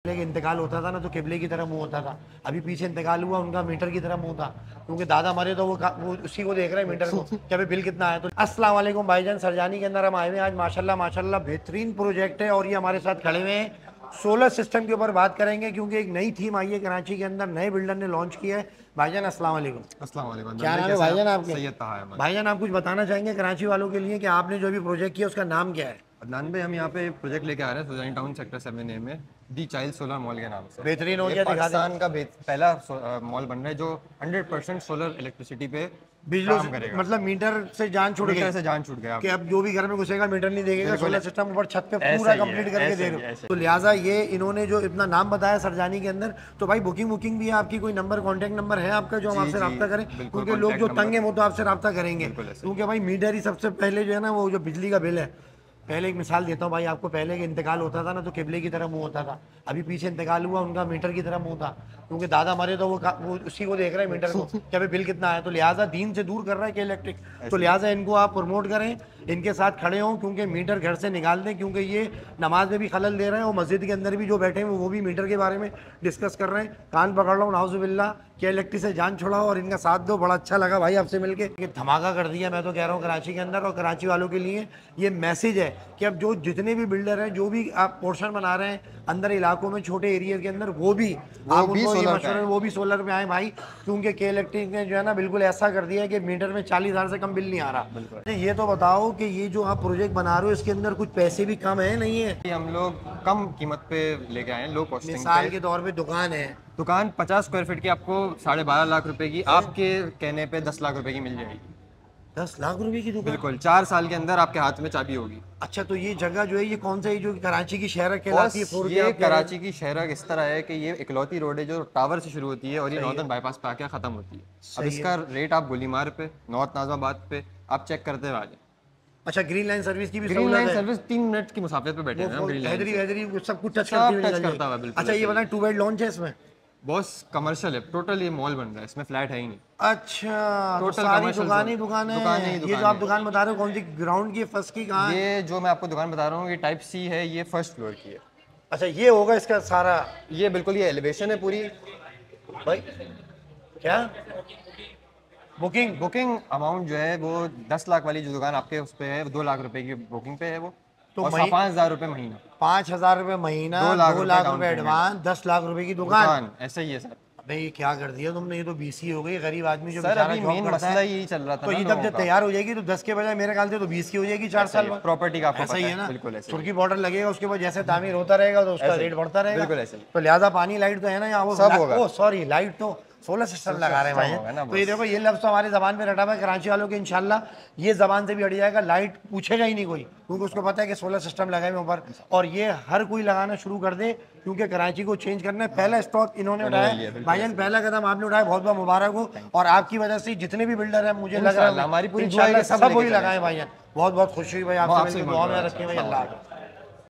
के इंतकाल होता था ना तो किबले की तरह मुंह होता था। अभी पीछे इंतकाल हुआ उनका मीटर की तरह मुंह था, क्योंकि दादा मरे तो वो उसी को देख रहे हैं मीटर को कि अभी बिल कितना आया। तो अस्सलाम वालेकुम भाईजान, सरजानी के अंदर हम आए हुए हैं आज। माशाल्लाह माशाल्लाह बेहतरीन प्रोजेक्ट है और ये हमारे साथ खड़े हुए हैं। सोलर सिस्टम के ऊपर बात करेंगे क्योंकि एक नई थीम आई है कराची के अंदर, नए बिल्डर ने लॉन्च किया है। भाईजान अस्सलाम वालेकुम। अस्सलाम वालेकुम। क्या नाम है भाईजान आपके? सैयद तहा है। भाईजान आप कुछ बताना चाहेंगे कराची वालों के लिए कि आपने जो भी प्रोजेक्ट किया उसका नाम क्या है? अदनान भाई, हम यहाँ पे प्रोजेक्ट लेके आ रहे हैं सुजानी टाउन सेक्टर 7A में दी चाइल्ड सोलर मॉल के नाम से। बेहतरीन हो ये गया, दिखा दें। पाकिस्तान का पहला मॉल बन रहा है जो 100% सोलर इलेक्ट्रिसिटी पे बिजली काम करेगा। मतलब मीटर से जान छूट गई, मीटर से जान छूट गया कि अब जो भी घर में घुसेगा मीटर नहीं देखेगा, सोलर सिस्टम ऊपर छत पे ऐसा पूरा ही है, कंप्लीट करके ऐसा दे ही रहे है, हो। ऐसा तो लिहाजा ये इन्होंने जो इतना नाम बताया सरजानी के अंदर, तो भाई बुकिंग भी है आपकी? कोई नंबर कॉन्टैक्ट नंबर है आपका जो हम जी, आपसे जी, रब्ता करें? बिल्कुल, क्योंकि लोग जो contact तंग है वो तो आपसे रब्ता करेंगे, बिल्कुल ऐसा ही। क्योंकि भाई मीटर ही सबसे पहले जो है ना, वो जो बिजली का बिल है। पहले एक मिसाल देता हूँ भाई आपको, पहले के इंतकाल होता था ना तो किबले की तरह मुंह होता था। अभी पीछे इंतकाल हुआ उनका मीटर की तरह मुंह था, क्योंकि दादा मरे तो वो उसी को देख रहे हैं मीटर को कि अभी बिल कितना आया। तो लिहाजा दीन से दूर कर रहा है कि इलेक्ट्रिक, तो लिहाजा इनको आप प्रमोट करें, इनके साथ खड़े हों, क्योंकि मीटर घर से निकाल दें, क्योंकि ये नमाज में भी खलल दे रहे हैं और मस्जिद के अंदर भी जो बैठे हैं वो भी मीटर के बारे में डिस्कस कर रहे हैं। कान पकड़ लो नाउजुबिल्लाह कि इलेक्ट्रिक से जान छोड़ाओ और इनका साथ दो। बड़ा अच्छा लगा भाई आपसे मिलके, कि धमाका कर दिया मैं तो कह रहा हूँ कराची के अंदर। और कराची वालों के लिए ये मैसेज है कि अब जो जितने भी बिल्डर हैं, जो भी आप पोर्शन बना रहे हैं अंदर इलाकों में, छोटे एरिया के अंदर, वो भी आप उनको ये मशवरा, वो भी सोलर पे आए भाई, क्योंकि के इलेक्ट्रिक ने जो है ना बिल्कुल ऐसा कर दिया है कि मीटर में 40,000 से कम बिल नहीं आ रहा। ये तो बताओ कि ये जो आप प्रोजेक्ट बना रहे हो इसके अंदर कुछ पैसे भी कम है नहीं है? ये हम लोग कम कीमत पे लेके आए हैं, लो कॉस्टिंग मिसाल पे। के तौर पे दुकान है, दुकान 50 स्क्वायर फीट की आपको 12.5 लाख रुपए की, आपके कहने पे 10 लाख रुपए की मिल जाएगी। 10 लाख रुपए की दुकान? बिल्कुल, 4 साल के अंदर आपके हाथ में चाबी होगी। अच्छा, तो ये जगह जो है ये कौन सा है जो कराची की शहर कहलाती है? बस ये कराची की शहर इस तरह है कि ये इकलौती रोड है जो टावर से शुरू होती है और ये नॉर्दर्न बाईपास पे आके खत्म होती है। अब इसका रेट आप गोलीमार पे, नॉर्थ नाज़िमाबाद पे आप चेक करते हुए आ जाए। अच्छा, ग्रीन लाइन सर्विस की भी ग्रीन सहूलत लाइन है? सर्विस 3 मिनट की मुसाफियत पे बैठे हैं हम। ग्रीन लाइन हैदरी सब कुछ टच सब करती हुई टच निकल करता हुआ, जाएगी। बिल्कुल अच्छा, ये ऐसे बताएं 2 बेड लॉन्च है इसमें? बॉस कमर्शियल है, टोटल ये मॉल बन रहा है, इसमें फ्लैट है ही नहीं। अच्छा, तो टोटल सारी commercial दुकानें zone। दुकानें दुकानें ही ये जो दुकानें। आप दुकान बता रहे हो कौन सी, ग्राउंड की, फर्स्ट की, कहाँ है? ये जो मैं आपको दुकान बता रहा हूँ ये टाइप सी है, ये फर्स्ट फ्लोर की है। अच्छा, ये होगा इसका सारा? ये बिल्कुल ये एलिवेशन है पूरी। भाई क्या बुकिंग बुकिंग अमाउंट जो है वो 10 लाख वाली जो दुकान आपके उस पे है, 2 लाख रुपए की बुकिंग पे है वो, तो और 5,000 रुपए महीना। 5,000 रुपए महीना, 2 लाख 2 लाख down रुपए payment। एडवांस, 10 लाख रुपए की दुकान। ऐसा ही है सर। अबे ये क्या कर दिया तुमने, ये तो बीसी हो गई। गरीब आदमी जो सर बेचारा अभी जॉब मेन करता मसला है, यही चल रहा था तो ना ये लोगों जब जब का। तैयार हो जाएगी तो 10 के बजाय मेरे ख्याल से तो 20 की हो जाएगी 4 साल बाद। प्रॉपर्टी का आपको ऐसा पता ही है ना, बिल्कुल ऐसे ही। तुर्की बॉर्डर लगेगा उसके बाद जैसे तामीर होता रहेगा तो उसका ऐसे ही। रेट बढ़ता रहेगा। बिल्कुल ऐसे ही। तो लिहाजा पानी लाइट तो है ना यहाँ, वो सब होगा। ओ सॉरी, लाइट तो सोलर सिस्टम लगा रहे हैं होगा ना भाई। तो ये देखो, ये लफ्ज़ तो हमारी ज़बान में रटा हुआ है कराची वालों के, इंशाल्लाह ये ज़बान से भी हट जाएगा। लाइट पूछेगा ही नहीं कोई, क्योंकि उसको पता है कि सोलर सिस्टम लगाए हुए ऊपर, और ये हर कोई लगाना शुरू कर दे, क्योंकि कराची को चेंज करना है। पहला स्टॉक इन्होंने उठाया भाईजान, पहला कदम आपने उठाया, बहुत बहुत मुबारक हो। और आपकी वजह से जितने भी बिल्डर हैं, मुझे लग रहा है हमारी पूरी इंशाल्लाह दुआ है कि सब वही लगाए भाईजान। बहुत बहुत खुशी हुई भाई आपसे, दुआ में रखें भाई। अल्लाह।